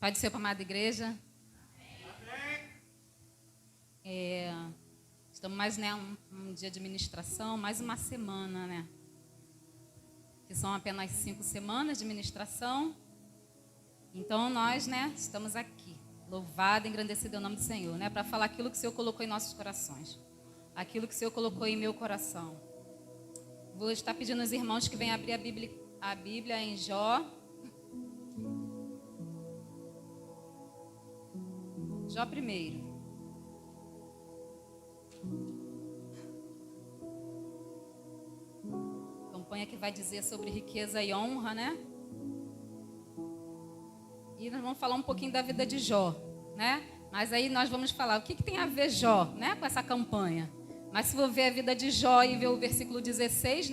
Pai do Senhor, para a amada igreja. Estamos mais, um dia de ministração, mais uma semana, né? Que são apenas 5 semanas de ministração. Então nós, estamos aqui. Louvado e engrandecido é o nome do Senhor, para falar aquilo que o Senhor colocou em nossos corações. Aquilo que o Senhor colocou em meu coração. Vou estar pedindo aos irmãos que venham abrir a Bíblia em Jó. Jó primeiro. Campanha que vai dizer sobre riqueza e honra, E nós vamos falar um pouquinho da vida de Jó, Mas aí nós vamos falar o que tem a ver Jó, com essa campanha. Mas se for ver a vida de Jó e ver o versículo 16,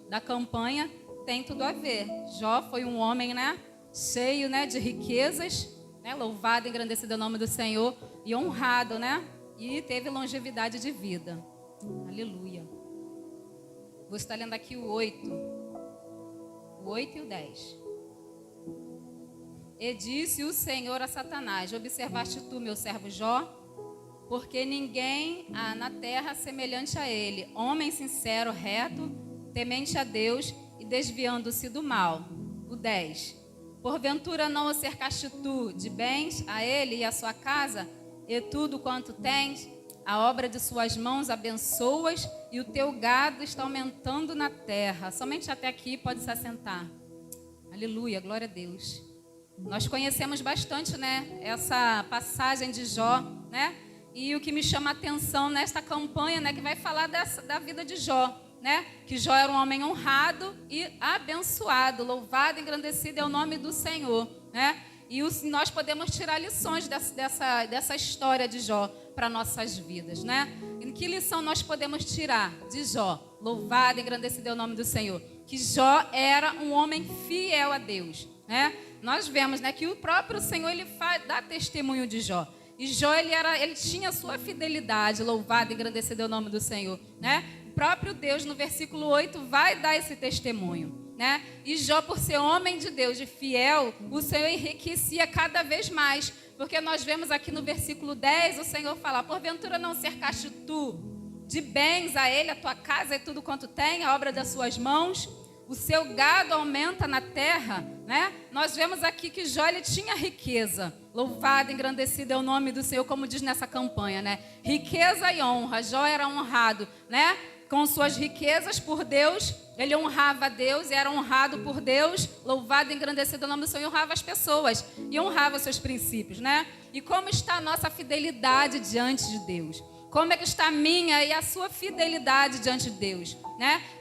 da campanha, tem tudo a ver. Jó foi um homem, cheio, de riquezas, louvado e engrandecido é o nome do Senhor e honrado, E teve longevidade de vida. Aleluia. Vou estar lendo aqui o 8 e o 10. E disse o Senhor a Satanás: observaste tu, meu servo Jó? Porque ninguém há na terra semelhante a ele, homem sincero, reto, temente a Deus e desviando-se do mal. O 10. Porventura não o cercaste tu de bens a ele e a sua casa, e tudo quanto tens, a obra de suas mãos abençoas, e o teu gado está aumentando na terra. Somente até aqui pode se assentar. Aleluia, glória a Deus. Nós conhecemos bastante, essa passagem de Jó, E o que me chama a atenção nesta campanha, que vai falar da vida de Jó, Que Jó era um homem honrado e abençoado, louvado e engrandecido é o nome do Senhor, E nós podemos tirar lições dessa história de Jó para nossas vidas, E que lição nós podemos tirar de Jó? Louvado e engrandecido é o nome do Senhor. Que Jó era um homem fiel a Deus, Nós vemos, que o próprio Senhor ele dá testemunho de Jó. E Jó ele tinha sua fidelidade, louvado e engrandecido é o nome do Senhor, O próprio Deus no versículo 8 vai dar esse testemunho, E Jó, por ser homem de Deus e fiel, o Senhor enriquecia cada vez mais, porque nós vemos aqui no versículo 10 o Senhor falar: porventura não cercaste tu de bens a ele, a tua casa e tudo quanto tem, a obra das suas mãos, o seu gado aumenta na terra, Nós vemos aqui que Jó ele tinha riqueza, louvado, engrandecido é o nome do Senhor, como diz nessa campanha, Riqueza e honra. Jó era honrado, Com suas riquezas por Deus, ele honrava a Deus e era honrado por Deus, louvado e engrandecido é o nome do Senhor, e honrava as pessoas e honrava seus princípios, E como está a nossa fidelidade diante de Deus? Como é que está a minha e a sua fidelidade diante de Deus,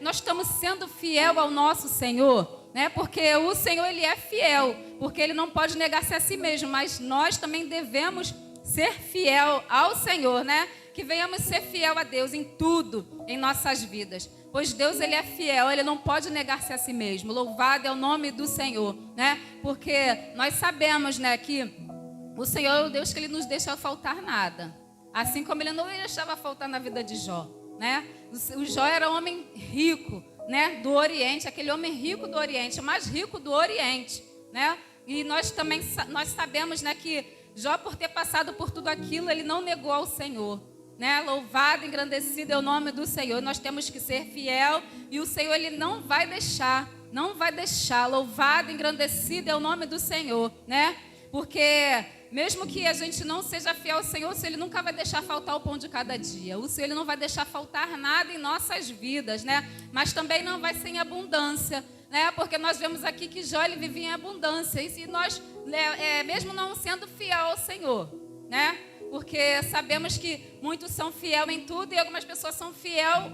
Nós estamos sendo fiel ao nosso Senhor, Porque o Senhor ele é fiel, porque ele não pode negar-se a si mesmo, mas nós também devemos ser fiel ao Senhor, Que venhamos ser fiel a Deus em tudo em nossas vidas, pois Deus ele é fiel, ele não pode negar-se a si mesmo. Louvado é o nome do Senhor, Porque nós sabemos, que o Senhor é o Deus que ele nos deixa faltar nada. Assim como ele não deixava faltar na vida de Jó, O Jó era um homem rico, do Oriente, aquele homem rico do Oriente, o mais rico do Oriente, E nós também sabemos, que Jó, por ter passado por tudo aquilo, ele não negou ao Senhor, Louvado, engrandecido é o nome do Senhor. Nós temos que ser fiel e o Senhor ele não vai deixar, louvado, engrandecido é o nome do Senhor, Porque mesmo que a gente não seja fiel ao Senhor, o Senhor ele nunca vai deixar faltar o pão de cada dia. O Senhor ele não vai deixar faltar nada em nossas vidas, Mas também não vai ser em abundância, Porque nós vemos aqui que Jó ele vivia em abundância. E se nós, mesmo não sendo fiel ao Senhor, Porque sabemos que muitos são fiel em tudo e algumas pessoas são fiel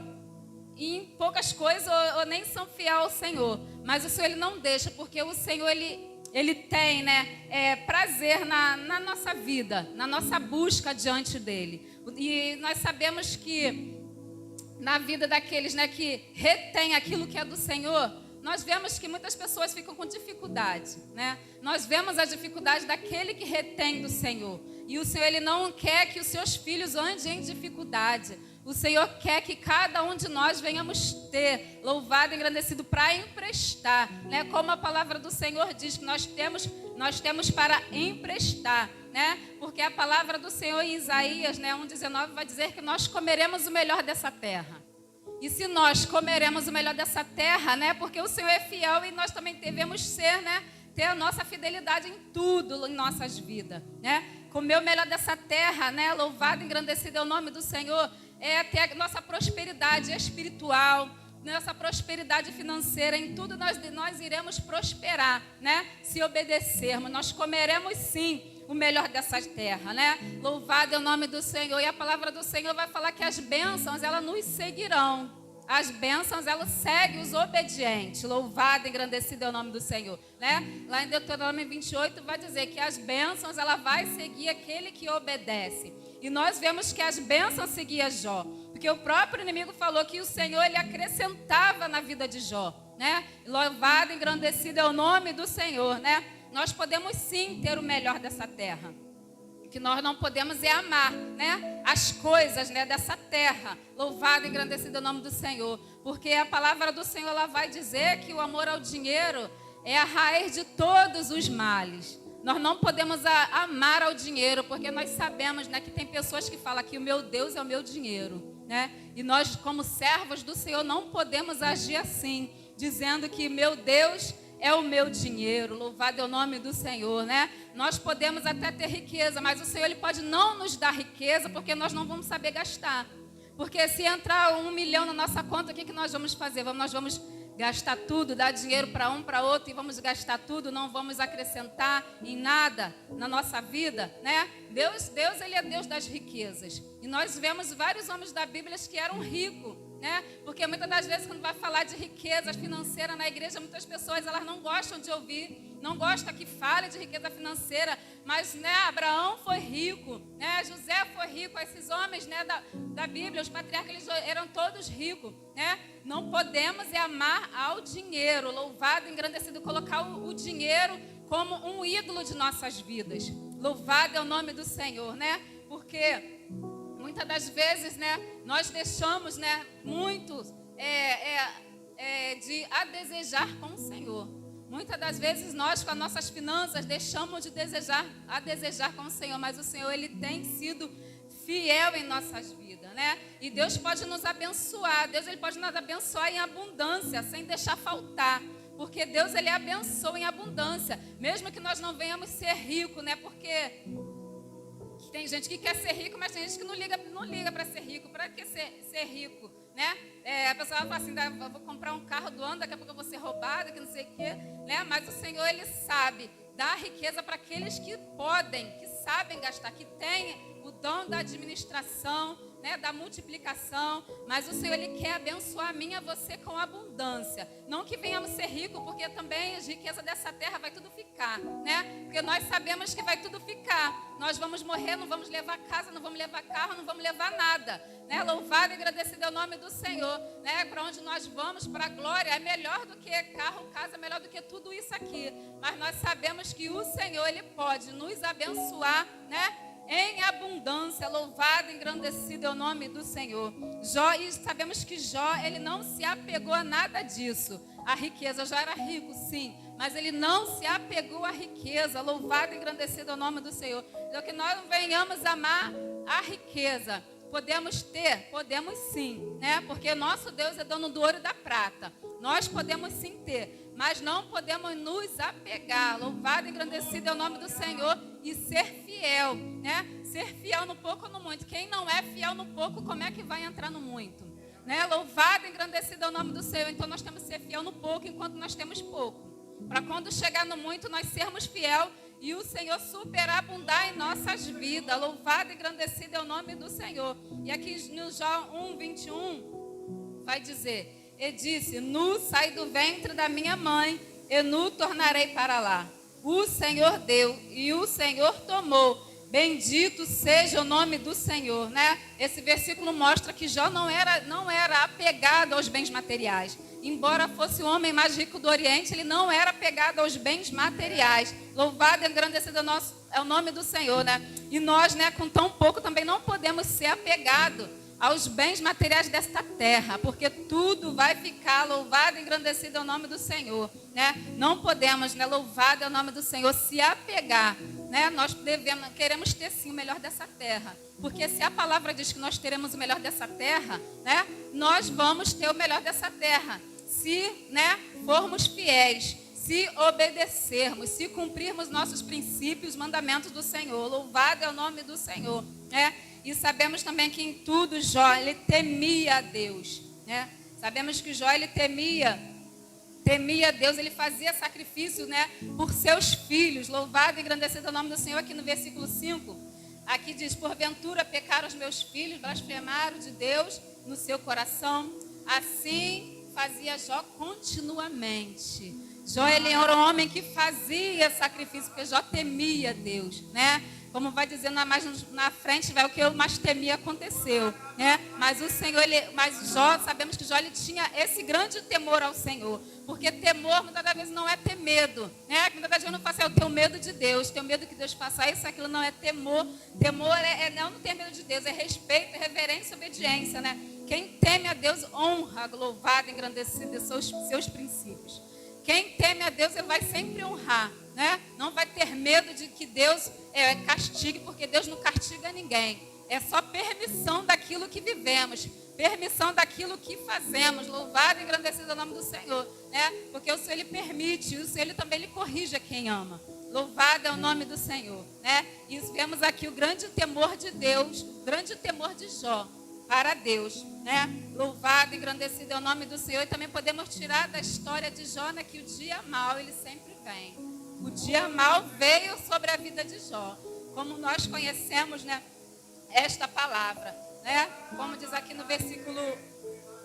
em poucas coisas ou nem são fiel ao Senhor. Mas o Senhor ele não deixa, porque o Senhor ele tem prazer na nossa vida, na nossa busca diante dele. E nós sabemos que na vida daqueles que retém aquilo que é do Senhor, nós vemos que muitas pessoas ficam com dificuldade, Nós vemos a dificuldade daquele que retém do Senhor. E o Senhor ele não quer que os seus filhos andem em dificuldade. O Senhor quer que cada um de nós venhamos ter louvado e engrandecido para emprestar, Como a palavra do Senhor diz, que nós nós temos para emprestar, né? Porque a palavra do Senhor em Isaías, né, 1,19 vai dizer que nós comeremos o melhor dessa terra. E se nós comeremos o melhor dessa terra, né? Porque o Senhor é fiel e nós também devemos ser, né? Ter a nossa fidelidade em tudo em nossas vidas, né? Comer o melhor dessa terra, né? Louvado e engrandecido é o nome do Senhor. É ter a nossa prosperidade espiritual, nossa prosperidade financeira, em tudo nós iremos prosperar, né? Se obedecermos, nós comeremos sim o melhor dessa terra, né? Louvado é o nome do Senhor. E a palavra do Senhor vai falar que as bênçãos, elas nos seguirão. As bênçãos, elas seguem os obedientes. Louvado e engrandecido é o nome do Senhor, né? Lá em Deuteronômio 28 vai dizer que as bênçãos, ela vai seguir aquele que obedece. E nós vemos que as bênçãos seguiam Jó. Porque o próprio inimigo falou que o Senhor, ele acrescentava na vida de Jó, né? Louvado e engrandecido é o nome do Senhor, né? Nós podemos sim ter o melhor dessa terra. O que nós não podemos é amar, né? As coisas, né, dessa terra. Louvado e engrandecido é o nome do Senhor. Porque a palavra do Senhor, ela vai dizer que o amor ao dinheiro é a raiz de todos os males. Nós não podemos amar ao dinheiro, porque nós sabemos, né, que tem pessoas que falam que o meu Deus é o meu dinheiro, né? E nós, como servos do Senhor, não podemos agir assim, dizendo que meu Deus é o meu dinheiro. Louvado é o nome do Senhor, né? Nós podemos até ter riqueza, mas o Senhor, ele pode não nos dar riqueza, porque nós não vamos saber gastar. Porque se entrar 1 milhão na nossa conta, o que nós vamos fazer? Nós vamos gastar tudo, dar dinheiro para um, para outro, e vamos gastar tudo, não vamos acrescentar em nada na nossa vida, né? Deus, ele é Deus das riquezas. E nós vemos vários homens da Bíblia que eram ricos, né? Porque muitas das vezes, quando vai falar de riqueza financeira na igreja, muitas pessoas, elas não gostam de ouvir, não gostam que fale de riqueza financeira, mas, né, Abraão foi rico, né? José foi rico, esses homens, né, da Bíblia, os patriarcas, eles eram todos ricos, né? Não podemos amar ao dinheiro. Louvado, engrandecido, colocar o dinheiro como um ídolo de nossas vidas. Louvado é o nome do Senhor, né? Porque muitas das vezes, né, nós deixamos, né, muito de a desejar com o Senhor. Muitas das vezes nós, com as nossas finanças, deixamos de a desejar com o Senhor, mas o Senhor, ele tem sido fiel em nossas vidas, né? E Deus pode nos abençoar. Deus, ele pode nos abençoar em abundância, sem deixar faltar. Porque Deus, ele abençoa em abundância, mesmo que nós não venhamos ser ricos, né? Porque tem gente que quer ser rico, mas tem gente que não liga para ser rico. Para que ser rico, né? A pessoa vai falar assim, vou comprar um carro do ano, daqui a pouco eu vou ser roubada, que não sei o quê, né? Mas o Senhor, ele sabe dar riqueza para aqueles que podem, que sabem gastar, que têm o dom da administração, né, da multiplicação. Mas o Senhor, ele quer abençoar a mim e a você com abundância. Não que venhamos ser ricos, porque também as riquezas dessa terra vai tudo ficar, né? Porque nós sabemos que vai tudo ficar. Nós vamos morrer, não vamos levar casa, não vamos levar carro, não vamos levar nada, né? Louvado e agradecido é o nome do Senhor, né? Para onde nós vamos, para a glória, é melhor do que carro, casa, é melhor do que tudo isso aqui. Mas nós sabemos que o Senhor, ele pode nos abençoar, né, em abundância. Louvado e engrandecido é o nome do Senhor. Jó, e sabemos que Jó, ele não se apegou a nada disso. A riqueza, Jó era rico, sim, mas ele não se apegou à riqueza. Louvado e engrandecido é o nome do Senhor. Então, que nós não venhamos amar a riqueza. Podemos ter? Podemos sim, né? Porque nosso Deus é dono do ouro e da prata. Nós podemos sim ter, mas não podemos nos apegar. Louvado e engrandecido é o nome do Senhor. E ser fiel, né? Ser fiel no pouco ou no muito. Quem não é fiel no pouco, como é que vai entrar no muito? Né? Louvado e engrandecido é o nome do Senhor. Então nós temos que ser fiel no pouco enquanto nós temos pouco. Para quando chegar no muito, nós sermos fiel e o Senhor superabundar em nossas vidas. Louvado e engrandecido é o nome do Senhor. E aqui no Jó 1:21 vai dizer: e disse, nu saí do ventre da minha mãe, e nu tornarei para lá. O Senhor deu e o Senhor tomou. Bendito seja o nome do Senhor, né? Esse versículo mostra que Jó não era apegado aos bens materiais. Embora fosse o homem mais rico do Oriente, ele não era apegado aos bens materiais. Louvado e engrandecido é o nome do Senhor, né? E nós, né, com tão pouco também não podemos ser apegados aos bens materiais desta terra, porque tudo vai ficar. Louvado e engrandecido é o nome do Senhor, né? Não podemos, né? Louvado é o nome do Senhor, se apegar, né? Nós queremos ter sim o melhor dessa terra, porque se a palavra diz que nós teremos o melhor dessa terra, né? Nós vamos ter o melhor dessa terra, se, né, formos fiéis, se obedecermos, se cumprirmos nossos princípios, mandamentos do Senhor. Louvado é o nome do Senhor, né? E sabemos também que em tudo Jó, ele temia a Deus, né? Sabemos que Jó, ele temia Deus, ele fazia sacrifício, né, por seus filhos. Louvado e engrandecido é o nome do Senhor. Aqui no versículo 5, aqui diz: porventura pecaram os meus filhos, blasfemaram de Deus no seu coração. Assim fazia Jó continuamente. Jó, ele era um homem que fazia sacrifício, porque Jó temia Deus, né? Como vai dizendo mais na frente, vai o que eu mais temia aconteceu, né? Mas o Senhor, mas Jó, sabemos que Jó, ele tinha esse grande temor ao Senhor, porque temor muitas das vezes não é ter medo, né? Muitas das vezes eu não faço, eu tenho medo de Deus, tenho medo que Deus faça isso, aquilo. Não é temor. Temor não ter medo de Deus, é respeito, reverência, obediência, né? Quem teme a Deus honra, louvado, engrandecido seus princípios. Quem teme a Deus, ele vai sempre honrar, né? Não vai ter medo de que Deus castigue, porque Deus não castiga ninguém. É só permissão daquilo que vivemos, permissão daquilo que fazemos. Louvado e engrandecido é o nome do Senhor, né? Porque o Senhor, ele permite, o Senhor, ele também ele corrige a quem ama. Louvado é o nome do Senhor, né? E vemos aqui o grande temor de Deus, o grande temor de Jó para Deus, né? Louvado e engrandecido é o nome do Senhor. E também podemos tirar da história de Jó, né, que o dia mau, ele sempre vem. O dia mau veio sobre a vida de Jó. Como nós conhecemos, né, esta palavra, né? Como diz aqui no versículo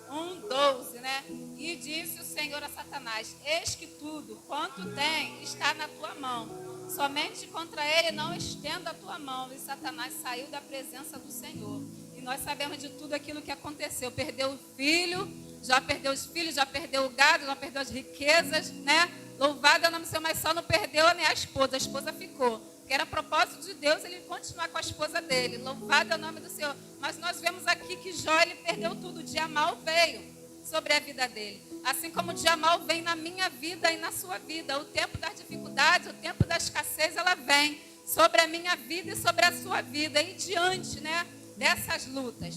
1:12, né? E disse o Senhor a Satanás: eis que tudo quanto tem está na tua mão. Somente contra ele não estenda a tua mão. E Satanás saiu da presença do Senhor. E nós sabemos de tudo aquilo que aconteceu. Perdeu o filho, já perdeu os filhos, já perdeu o gado, já perdeu as riquezas, né? Louvado é o nome do Senhor, mas só não perdeu, né, a esposa ficou. Que era propósito de Deus ele continuar com a esposa dele. Louvado é o nome do Senhor. Mas nós vemos aqui que Jó, ele perdeu tudo. O dia mau veio sobre a vida dele. Assim como o dia mau vem na minha vida e na sua vida. O tempo das dificuldades, o tempo da escassez, ela vem sobre a minha vida e sobre a sua vida. E diante, né, dessas lutas,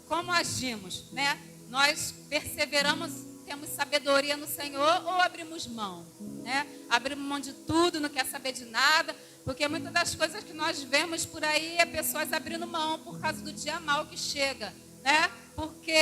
como agimos, né? Nós perseveramos, temos sabedoria no Senhor ou abrimos mão, né? Abrimos mão de tudo, não quer saber de nada, porque muitas das coisas que nós vemos por aí é pessoas abrindo mão por causa do dia mau que chega, né? Porque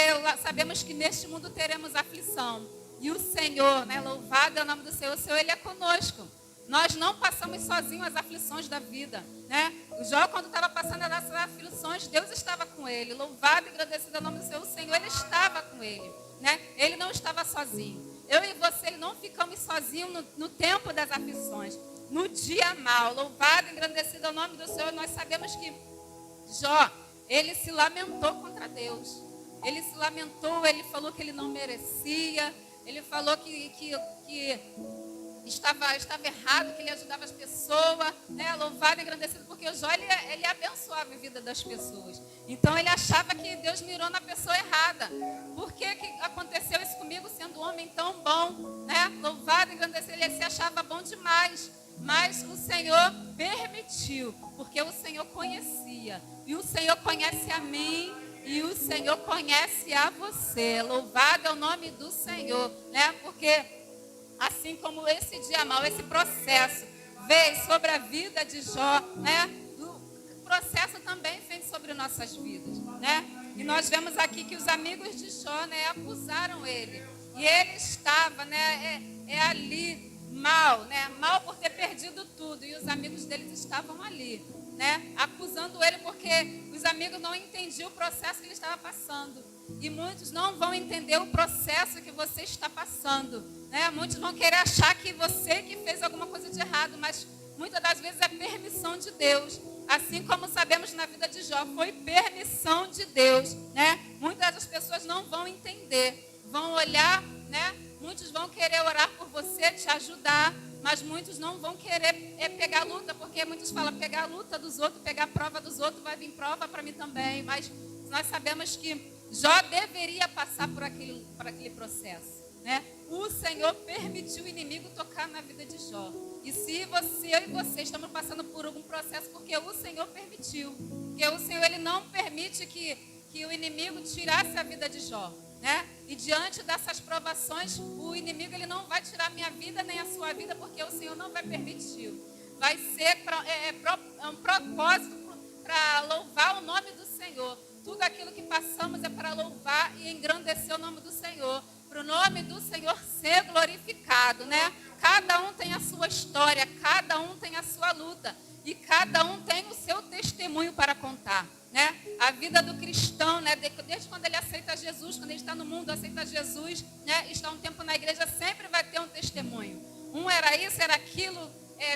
sabemos que neste mundo teremos aflição. E o Senhor, né? Louvado é o nome do Senhor. O Senhor, ele é conosco. Nós não passamos sozinhos as aflições da vida, né? O Jó, quando estava passando as aflições, Deus estava com ele. Louvado e agradecido ao nome do Senhor. O Senhor, ele estava com ele, né? Ele não estava sozinho. Eu e você não ficamos sozinhos no tempo das aflições, no dia mau. Louvado e agradecido ao nome do Senhor. Nós sabemos que Jó, ele se lamentou contra Deus. Ele se lamentou, ele falou que ele não merecia. Ele falou que estava errado, que ele ajudava as pessoas, né? Louvado e agradecido, porque o Jó, ele abençoava a vida das pessoas. Então ele achava que Deus mirou na pessoa errada. Por que aconteceu isso comigo, sendo um homem tão bom, né? Louvado e agradecido, ele se achava bom demais. Mas o Senhor permitiu, porque o Senhor conhecia. E o Senhor conhece a mim, e o Senhor conhece a você. Louvado é o nome do Senhor, né? Porque assim como esse dia mau, esse processo veio sobre a vida de Jó, né? O processo também vem sobre nossas vidas, né? E nós vemos aqui que os amigos de Jó, né, acusaram ele. E ele estava, né, ali mal, né? Mal por ter perdido tudo. E os amigos deles estavam ali, né? Acusando ele porque os amigos não entendiam o processo que ele estava passando. E muitos não vão entender o processo que você está passando, né? Muitos vão querer achar que você que fez alguma coisa de errado, mas muitas das vezes é permissão de Deus. Assim como sabemos na vida de Jó, foi permissão de Deus, né? Muitas das pessoas não vão entender, vão olhar, né? Muitos vão querer orar por você, te ajudar, mas muitos não vão querer pegar a luta, porque muitos falam, pegar a luta dos outros, pegar a prova dos outros, vai vir prova para mim também. Mas nós sabemos que Jó deveria passar por aquele processo, né? O Senhor permitiu o inimigo tocar na vida de Jó. E se eu e você estamos passando por algum processo, porque o Senhor permitiu. Porque o Senhor, Ele não permite que o inimigo tirasse a vida de Jó, né? E diante dessas provações, o inimigo, ele não vai tirar a minha vida nem a sua vida, porque o Senhor não vai permitir. Vai ser um propósito para louvar o nome do Senhor. Tudo aquilo que passamos é para louvar e engrandecer o nome do Senhor. Para o nome do Senhor ser glorificado, né? Cada um tem a sua história, cada um tem a sua luta. E cada um tem o seu testemunho para contar, né? A vida do cristão, né? Desde quando ele aceita Jesus, quando ele está no mundo, aceita Jesus, né? Está um tempo na igreja, sempre vai ter um testemunho. Um era isso, era aquilo,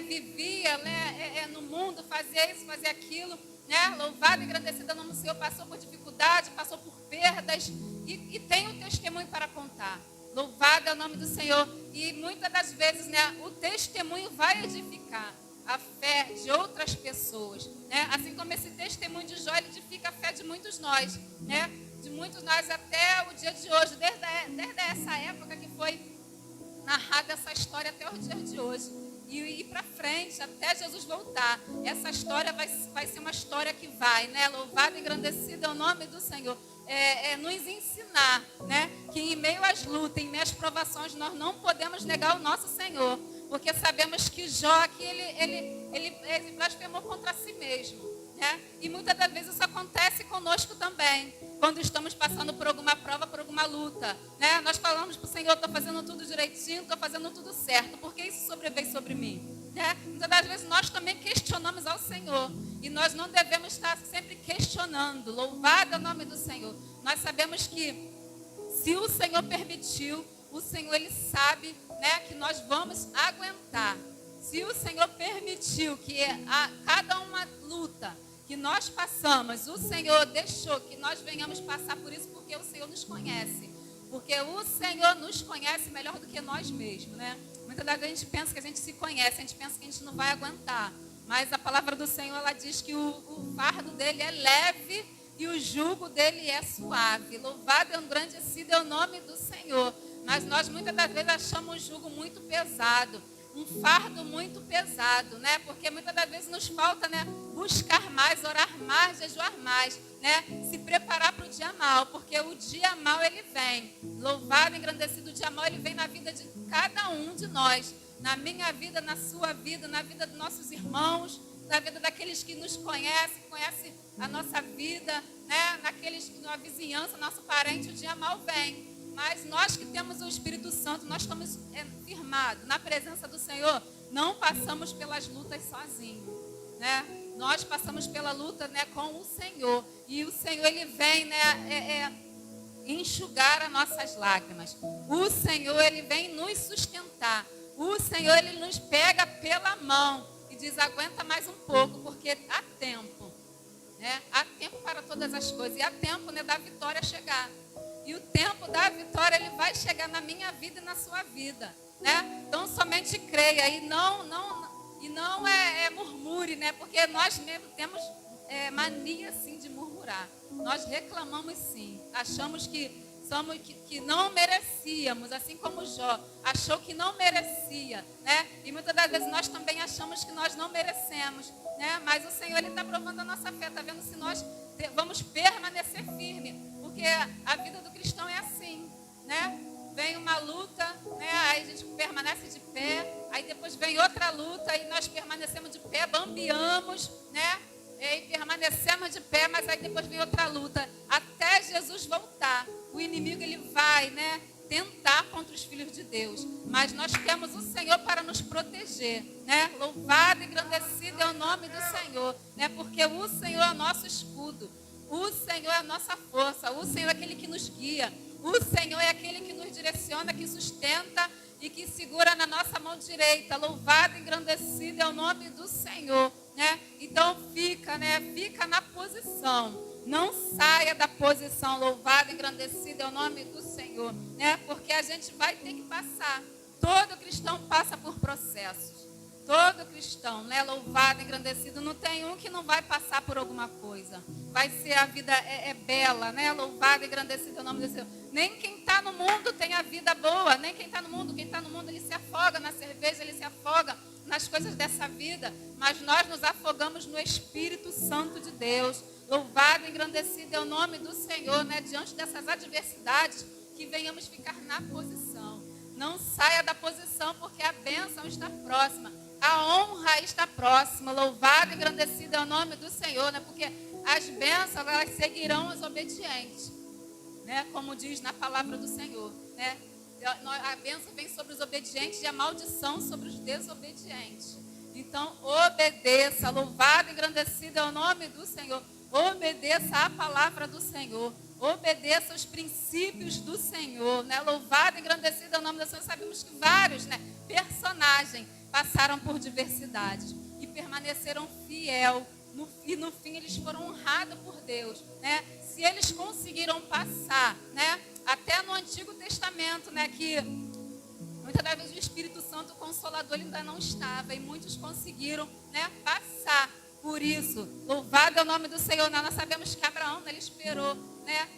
vivia, né? No mundo, fazia isso, fazia aquilo, né? Louvado e agradecido ao nome do Senhor, passou por dificuldade, passou por perdas e tem um testemunho para contar. Louvado é o nome do Senhor. E muitas das vezes, né? O testemunho vai edificar a fé de outras pessoas, né? Assim como esse testemunho de Jó, ele edifica a fé de muitos nós, né? De muitos nós até o dia de hoje, desde essa época que foi narrada essa história até o dia de hoje. E ir para frente, até Jesus voltar. Essa história vai ser uma história que vai, né? Louvado e engrandecido é o nome do Senhor. Nos ensinar, né? Que em meio às lutas, em meio às provações, nós não podemos negar o nosso Senhor. Porque sabemos que Jó aqui, ele blasfemou contra si mesmo, né? E muitas das vezes isso acontece conosco também. Quando estamos passando por alguma prova, por alguma luta, né? Nós falamos para o Senhor, estou fazendo tudo direitinho, estou fazendo tudo certo. Por que isso sobreveio sobre mim? Né? Muitas das vezes nós também questionamos ao Senhor. E nós não devemos estar sempre questionando. Louvado é o nome do Senhor. Nós sabemos que se o Senhor permitiu, o Senhor, Ele sabe, né, que nós vamos aguentar. Se o Senhor permitiu que cada uma luta que nós passamos, o Senhor deixou que nós venhamos passar por isso, porque o Senhor nos conhece. Porque o Senhor nos conhece melhor do que nós mesmos, né? Muitas das vezes a gente pensa que a gente se conhece, a gente pensa que a gente não vai aguentar. Mas a palavra do Senhor, ela diz que o fardo dele é leve e o jugo dele é suave. Louvado e engrandecido é o nome do Senhor. Mas nós muitas das vezes achamos um jugo muito pesado, um fardo muito pesado, né? Porque muitas das vezes nos falta, né, buscar mais, orar mais, jejuar mais, né? Se preparar para o dia mau, porque o dia mau ele vem. Louvado e engrandecido o dia mau, ele vem na vida de cada um de nós. Na minha vida, na sua vida, na vida dos nossos irmãos, na vida daqueles que nos conhecem a nossa vida, né? Naqueles que na vizinhança, nosso parente, o dia mau vem. Mas nós que temos o Espírito Santo, nós estamos firmados na presença do Senhor, não passamos pelas lutas sozinhos, né? Nós passamos pela luta, né, com o Senhor. E o Senhor, Ele vem, né, enxugar as nossas lágrimas. O Senhor, Ele vem nos sustentar. O Senhor, Ele nos pega pela mão e diz, aguenta mais um pouco, porque há tempo, né? Há tempo para todas as coisas. E há tempo, né, da vitória chegar. E o tempo da vitória, ele vai chegar na minha vida e na sua vida, né? Então, somente creia e não murmure, né? Porque nós mesmos temos mania, sim, de murmurar. Nós reclamamos, sim. Achamos que não merecíamos, assim como Jó achou que não merecia, né? E muitas das vezes nós também achamos que nós não merecemos, né? Mas o Senhor, Ele está provando a nossa fé, está vendo se nós vamos permanecer firmes. Porque a vida do cristão é assim, né? Vem uma luta, né? Aí a gente permanece de pé, aí depois vem outra luta e nós permanecemos de pé, bambeamos, né? E permanecemos de pé, mas aí depois vem outra luta, até Jesus voltar. O inimigo, ele vai, né, tentar contra os filhos de Deus, mas nós temos o Senhor para nos proteger, né? Louvado e engrandecido é o nome do Senhor, né? Porque o Senhor é o nosso escudo. O Senhor é a nossa força, o Senhor é aquele que nos guia, o Senhor é aquele que nos direciona, que sustenta e que segura na nossa mão direita. Louvado e engrandecido é o nome do Senhor, né? Então fica, né? Fica na posição, não saia da posição. Louvado e engrandecido é o nome do Senhor, né? Porque a gente vai ter que passar. Todo cristão passa por processos. Todo cristão, né, louvado, engrandecido, não tem um que não vai passar por alguma coisa. Vai ser, a vida é bela, né? Louvado, engrandecido é o nome do Senhor. Nem quem está no mundo tem a vida boa, nem quem está no mundo. Quem está no mundo, ele se afoga na cerveja, ele se afoga nas coisas dessa vida. Mas nós nos afogamos no Espírito Santo de Deus. Louvado, engrandecido é o nome do Senhor, né? Diante dessas adversidades, que venhamos ficar na posição. Não saia da posição, porque a bênção está próxima. A honra está próxima. Louvado e engrandecido é o nome do Senhor, né? Porque as bênçãos, elas seguirão os obedientes, né? Como diz na palavra do Senhor, né? A bênção vem sobre os obedientes e a maldição sobre os desobedientes. Então, obedeça. Louvado e engrandecido é o nome do Senhor. Obedeça a palavra do Senhor. Obedeça os princípios do Senhor, né? Louvado e engrandecido é o nome do Senhor. Sabemos que vários, né, personagens passaram por diversidades e permaneceram fiel. E no fim eles foram honrados por Deus, né? Se eles conseguiram passar, né, até no Antigo Testamento, né, que muitas das vezes o Espírito Santo Consolador ainda não estava, e muitos conseguiram, né, passar por isso. Louvado é o nome do Senhor, né? Nós sabemos que Abraão, ele esperou, né,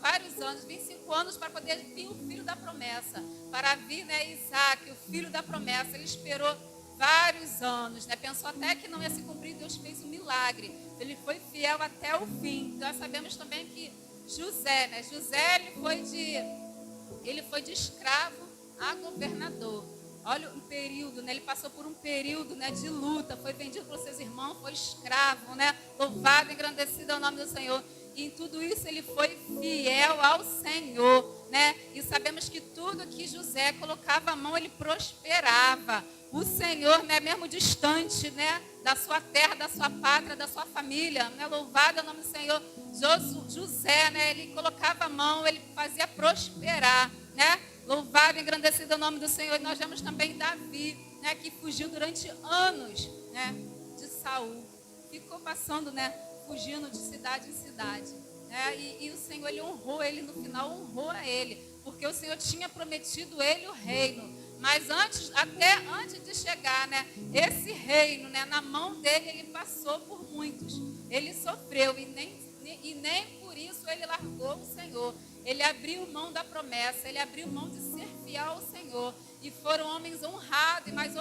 vários anos, 25 anos, para poder vir o filho da promessa, para vir, né, Isaac, o filho da promessa. Ele esperou vários anos, né? Pensou até que não ia se cumprir, Deus fez um milagre. Ele foi fiel até o fim. Nós sabemos também que José, né? José, ele foi de escravo a governador. Olha um período, né? Ele passou por um período, né, de luta, foi vendido pelos seus irmãos, foi escravo, né? Louvado e engrandecido é o nome do Senhor. E em tudo isso ele foi fiel ao Senhor, né? E sabemos que tudo que José colocava a mão, ele prosperava. O Senhor, né, mesmo distante, né, da sua terra, da sua pátria, da sua família, né? Louvado é o nome do Senhor. José, né, ele colocava a mão, ele fazia prosperar, né? Louvado e engrandecido é o nome do Senhor. E nós vemos também Davi, né, que fugiu durante anos, né, de Saul. Ficou passando, né, fugindo de cidade em cidade, né? E o Senhor, ele honrou ele, no final honrou a ele, porque o Senhor tinha prometido ele o reino. Mas até antes de chegar, né, esse reino, né, na mão dele, ele passou por muitos. Ele sofreu e nem por isso ele largou o Senhor. Ele abriu mão da promessa, ele abriu mão de ser fiel ao Senhor. E foram homens honrados, e mais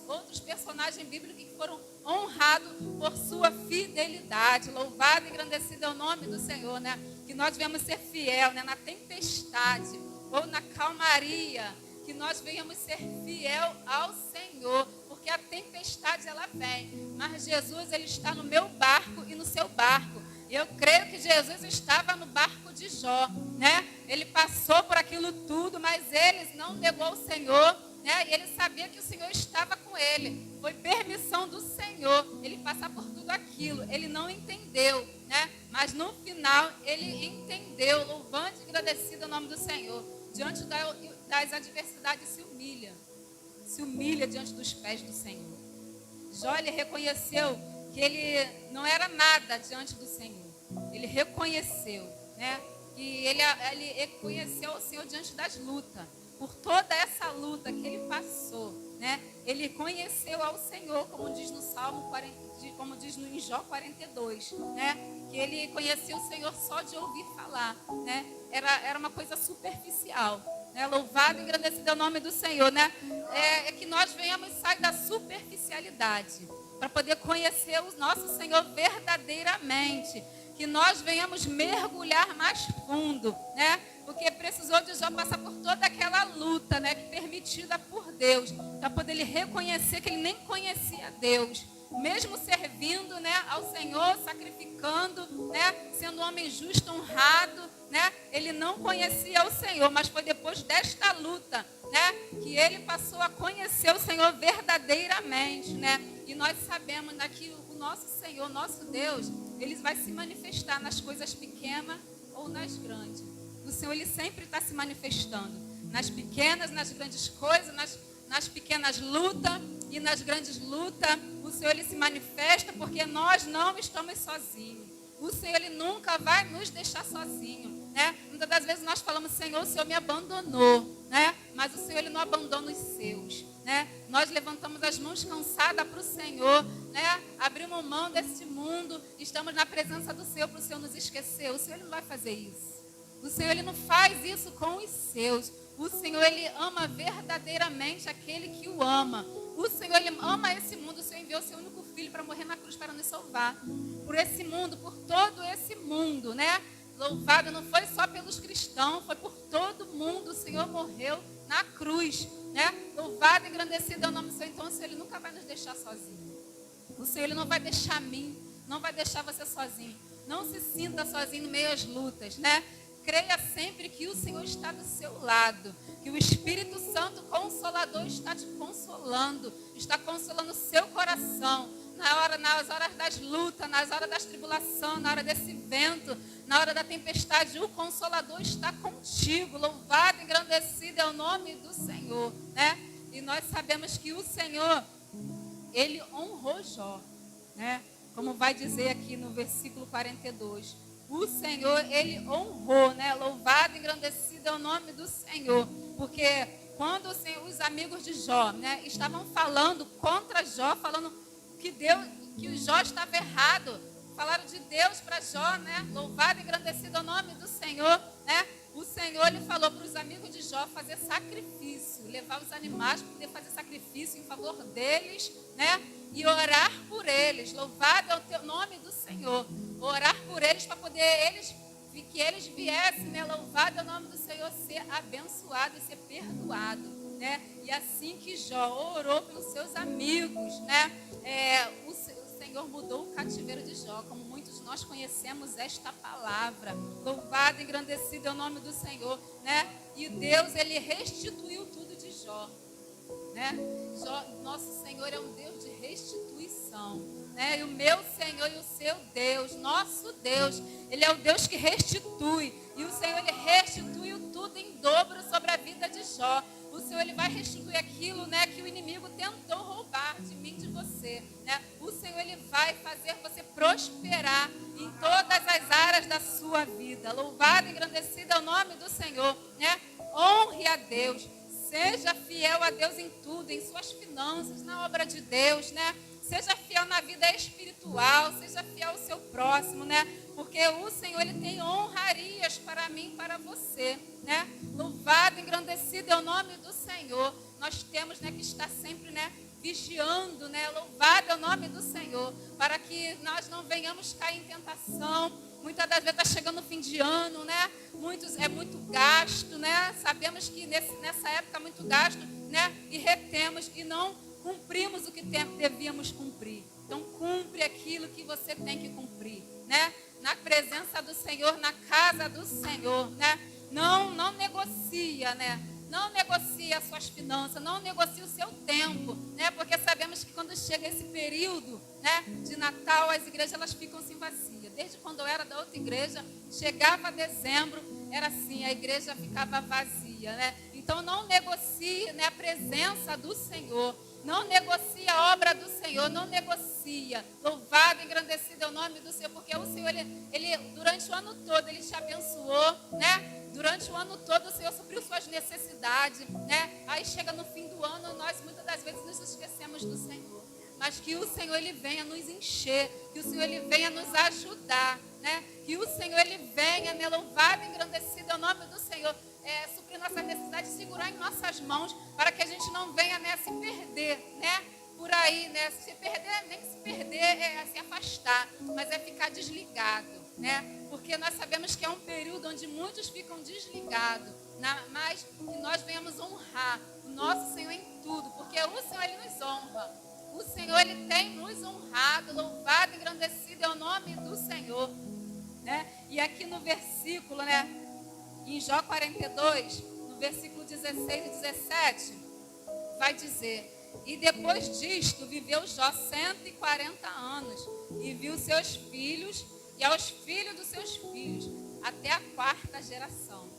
outros personagens bíblicos que foram honrados por sua fidelidade. Louvado e engrandecido é o nome do Senhor, né? Que nós venhamos ser fiel, né, na tempestade ou na calmaria. Que nós venhamos ser fiel ao Senhor, porque a tempestade ela vem, mas Jesus, ele está no meu barco e no seu barco. Eu creio que Jesus estava no barco de Jó, né? Ele passou por aquilo tudo, mas ele não negou o Senhor, né? E ele sabia que o Senhor estava com ele. Foi permissão do Senhor ele passar por tudo aquilo. Ele não entendeu, né? Mas no final ele entendeu. Louvando e agradecido ao nome do Senhor. Diante das adversidades se humilha diante dos pés do Senhor. Jó, ele reconheceu que ele não era nada diante do Senhor. Ele reconheceu, né, que ele reconheceu o Senhor diante das lutas. Por toda essa luta que ele passou, né, ele conheceu ao Senhor, como diz no Salmo 40, como diz em Jó 42, né, que ele conhecia o Senhor só de ouvir falar, né, era uma coisa superficial, né, louvado e engrandecido é o nome do Senhor, né, é que nós venhamos sair da superficialidade, para poder conhecer o nosso Senhor verdadeiramente, que nós venhamos mergulhar mais fundo, né, porque precisou de Jó passar por toda aquela luta, né, permitida por Deus, para poder ele reconhecer que ele nem conhecia Deus, mesmo servindo, né, ao Senhor, sacrificando, né, sendo um homem justo, honrado, né, ele não conhecia o Senhor, mas foi depois desta luta, né, que ele passou a conhecer o Senhor verdadeiramente, né, e nós sabemos, né, que o nosso Senhor, nosso Deus, ele vai se manifestar nas coisas pequenas ou nas grandes. O Senhor, ele sempre está se manifestando nas pequenas, nas grandes coisas, nas pequenas lutas e nas grandes lutas. O Senhor, ele se manifesta porque nós não estamos sozinhos. O Senhor, ele nunca vai nos deixar sozinhos. né? Muitas das vezes nós falamos, Senhor, o Senhor me abandonou, né? Mas o Senhor, Ele não abandona os seus, né? Nós levantamos as mãos cansadas para o Senhor, né? Abrimos mão desse mundo, estamos na presença do Senhor para o Senhor nos esquecer. O Senhor, Ele não vai fazer isso. O Senhor, Ele não faz isso com os seus. O Senhor, Ele ama verdadeiramente aquele que o ama. O Senhor, Ele ama esse mundo. O Senhor enviou o seu único filho para morrer na cruz para nos salvar. Por esse mundo, por todo esse mundo, né? Louvado não foi só pelos cristãos, foi por todo mundo. O Senhor morreu na cruz, né? Louvado e engrandecido é o nome do Senhor. Então o Senhor, Ele nunca vai nos deixar sozinhos. O Senhor, Ele não vai deixar mim, não vai deixar você sozinho. Não se sinta sozinho no meio às lutas, né? Creia sempre que o Senhor está do seu lado, que o Espírito Santo Consolador está te consolando, está consolando o seu coração, nas horas das lutas, nas horas das tribulações, na hora desse vento, na hora da tempestade, o Consolador está contigo. Louvado e engrandecido é o nome do Senhor, né? E nós sabemos que o Senhor, Ele honrou Jó, né? Como vai dizer aqui no versículo 42. O Senhor, Ele honrou, né? Louvado e engrandecido é o nome do Senhor. Porque quando os amigos de Jó, né, estavam falando contra Jó, falando que o Jó estava errado, falaram de Deus para Jó, né? Louvado e engrandecido é o nome do Senhor, né? O Senhor, Ele falou para os amigos de Jó fazer sacrifício, levar os animais para poder fazer sacrifício em favor deles, né? E orar por eles. Louvado é o teu nome do Senhor. Orar por eles para poder que eles viessem, né? Louvado é o nome do Senhor, ser abençoado e ser perdoado, né? E assim que Jó orou pelos seus amigos, né? O Senhor mudou o cativeiro de Jó, como muitos de nós conhecemos esta palavra. Louvado e engrandecido é o nome do Senhor, né? E Deus, Ele restituiu tudo de Jó, né? Nosso Senhor é um Deus de restituição, né? E o meu Senhor e o seu Deus, nosso Deus, Ele é o Deus que restitui. E o Senhor, Ele restituiu tudo em dobro sobre a vida de Jó. O Senhor, Ele vai restituir aquilo, né, que o inimigo tentou roubar de mim, de você, né? O Senhor, Ele vai fazer você prosperar em todas as áreas da sua vida. Louvado e engrandecido é o nome do Senhor, né? Honre a Deus. Seja fiel a Deus em tudo, em suas finanças, na obra de Deus, né? Seja fiel na vida espiritual, seja fiel ao seu próximo, né? Porque o Senhor, Ele tem honrarias para mim e para você, né? Louvado e engrandecido é o nome do Senhor. Nós temos, né, que estar sempre, né, vigiando, né? Louvado é o nome do Senhor, para que nós não venhamos cair em tentação. Muitas das vezes está chegando o fim de ano, né? É muito gasto, né? Sabemos que nessa época é muito gasto, né? E retemos e não cumprimos o que devíamos cumprir. Então, cumpre aquilo que você tem que cumprir, né? Na presença do Senhor, na casa do Senhor, né? Não negocia, né? Não negocie as suas finanças, não negocie o seu tempo, né? Porque sabemos que quando chega esse período, né, de Natal, as igrejas elas ficam assim vazias. Desde quando eu era da outra igreja, chegava dezembro, era assim, a igreja ficava vazia, né? Então não negocie, né, a presença do Senhor. Não negocie a obra do Senhor, não negocia. Louvado e engrandecido é o nome do Senhor, porque o Senhor, ele durante o ano todo, Ele te abençoou, né? Durante o ano todo o Senhor supriu suas necessidades, né? Aí chega no fim do ano, nós muitas das vezes nos esquecemos do Senhor. Mas que o Senhor, Ele venha nos encher, que o Senhor, Ele venha nos ajudar, né? Que o Senhor, Ele venha, né? Louvado e engrandecido é o nome do Senhor, suprir nossa necessidade, segurar em nossas mãos, para que a gente não venha, né, se perder, né? Por aí, né? Se perder, nem se perder é se afastar, mas é ficar desligado, né? Porque nós sabemos que é um período onde muitos ficam desligados, mas que nós venhamos honrar o nosso Senhor em tudo, porque o Senhor, Ele nos honra. O Senhor, Ele tem nos honrado. Louvado e engrandecido é o nome do Senhor, né? E aqui no versículo, né, em Jó 42, no versículo 16 e 17, vai dizer: e depois disto viveu Jó 140 anos, e viu seus filhos e aos filhos dos seus filhos, até a 4ª geração.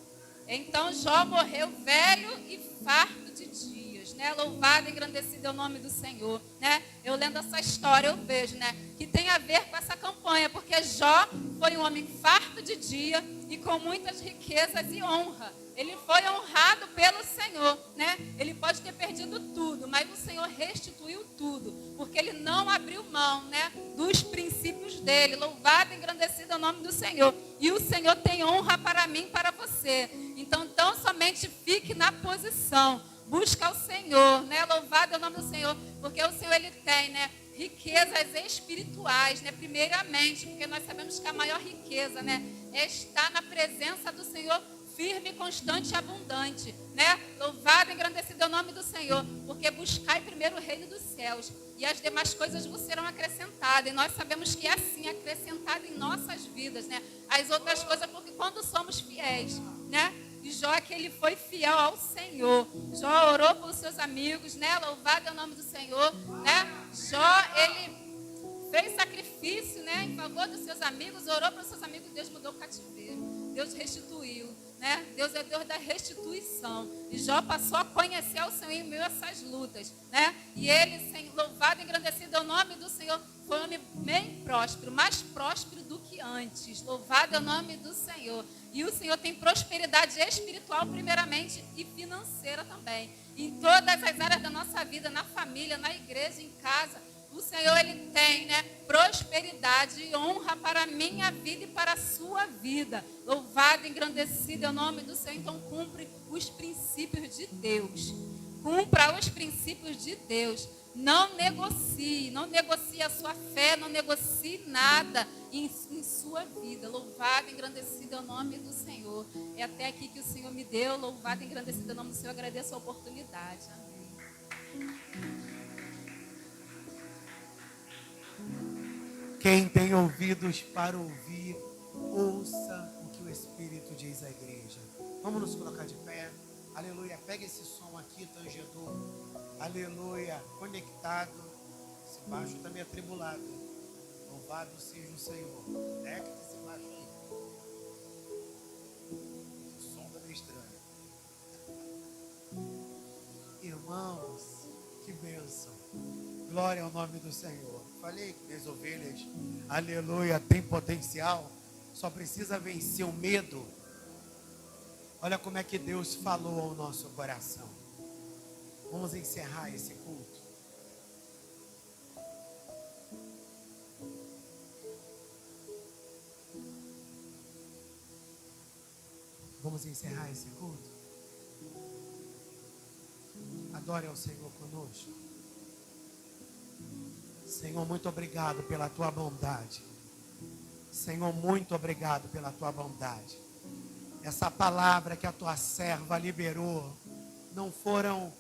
Então Jó morreu velho e farto de dias, né? Louvado e engrandecido é o nome do Senhor, né? Eu lendo essa história, eu vejo, né, que tem a ver com essa campanha, porque Jó foi um homem farto de dia e com muitas riquezas e honra. Ele foi honrado pelo Senhor, né? Ele pode ter perdido tudo, mas o Senhor restituiu tudo, porque ele não abriu mão, né, dos princípios dele. Louvado e engrandecido é o nome do Senhor. E o Senhor tem honra para mim e para você. Então, tão somente fique na posição. Busca o Senhor, né? Louvado é o nome do Senhor, porque o Senhor, ele tem, né, riquezas espirituais, né? Primeiramente, porque nós sabemos que a maior riqueza, né, é estar na presença do Senhor, firme, constante e abundante, né? Louvado e engrandecido é o nome do Senhor, porque buscai primeiro o reino dos céus e as demais coisas vos serão acrescentadas. E nós sabemos que é assim, acrescentado em nossas vidas, né? As outras coisas, porque quando somos fiéis, né? E Jó, que ele foi fiel ao Senhor. Jó orou pelos seus amigos, né? Louvado é o nome do Senhor, né? Jó, ele fez sacrifício, né, em favor dos seus amigos, orou para os seus amigos, Deus mudou o cativeiro, Deus restituiu, né? Deus é Deus da restituição. E Jó passou a conhecer o Senhor em meio a essas lutas, né? E ele, louvado e engrandecido é o nome do Senhor, foi um homem bem próspero, mais próspero do que antes. Louvado é o nome do Senhor. E o Senhor tem prosperidade espiritual primeiramente e financeira também. Em todas as áreas da nossa vida, na família, na igreja, em casa, o Senhor, ele tem, né, prosperidade e honra para a minha vida e para a sua vida. Louvado e engrandecido é o nome do Senhor. Então, cumpre os princípios de Deus. Cumpra os princípios de Deus. Não negocie a sua fé, não negocie nada em sua vida. Louvado e engrandecido é o nome do Senhor. É até aqui que o Senhor me deu. Louvado e engrandecido é o nome do Senhor. Agradeço a oportunidade. Amém. Quem tem ouvidos para ouvir, ouça o que o Espírito diz à igreja. Vamos nos colocar de pé. Aleluia. Pega esse som aqui, tangedor. Aleluia. Conectado. Esse baixo está meio atribulado. Louvado seja o Senhor. Conecta esse baixo aí. O som está meio estranho. Irmãos, que bênção. Glória ao nome do Senhor. Falei que minhas ovelhas, aleluia, tem potencial. Só precisa vencer o medo. Olha como é que Deus falou ao nosso coração. Vamos encerrar esse culto. Vamos encerrar esse culto. Adore ao Senhor conosco. Senhor, muito obrigado pela tua bondade. Senhor, muito obrigado pela tua bondade. Essa palavra que a tua serva liberou não foram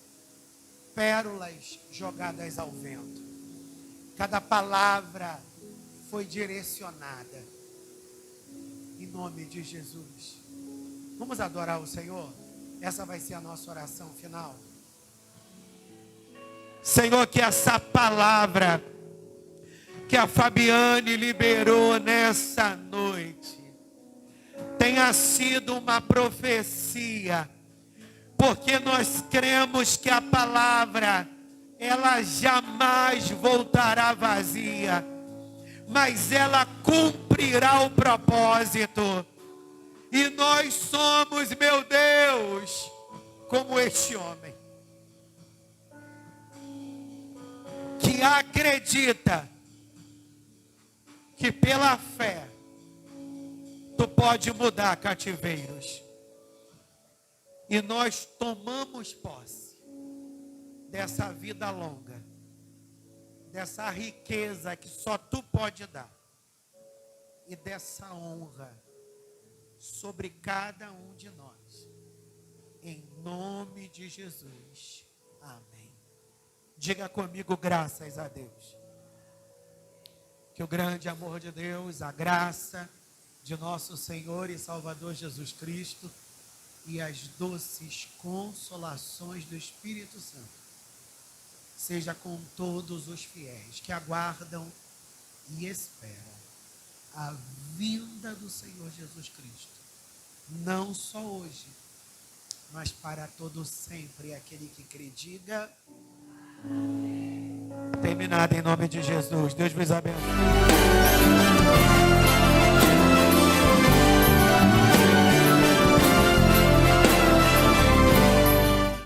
pérolas jogadas ao vento. Cada palavra foi direcionada. Em nome de Jesus. Vamos adorar o Senhor? Essa vai ser a nossa oração final. Senhor, que essa palavra que a Fabiane liberou nessa noite tenha sido uma profecia, porque nós cremos que a palavra, ela jamais voltará vazia, mas ela cumprirá o propósito. E nós somos, meu Deus, como este homem, que acredita que pela fé tu pode mudar cativeiros. E nós tomamos posse dessa vida longa, dessa riqueza que só tu pode dar, e dessa honra sobre cada um de nós. Em nome de Jesus. Amém. Diga comigo, graças a Deus. Que o grande amor de Deus, a graça de nosso Senhor e Salvador Jesus Cristo e as doces consolações do Espírito Santo seja com todos os fiéis que aguardam e esperam a vinda do Senhor Jesus Cristo, não só hoje, mas para todo sempre. Aquele que crê, diga terminado em nome de Jesus. Deus vos abençoe.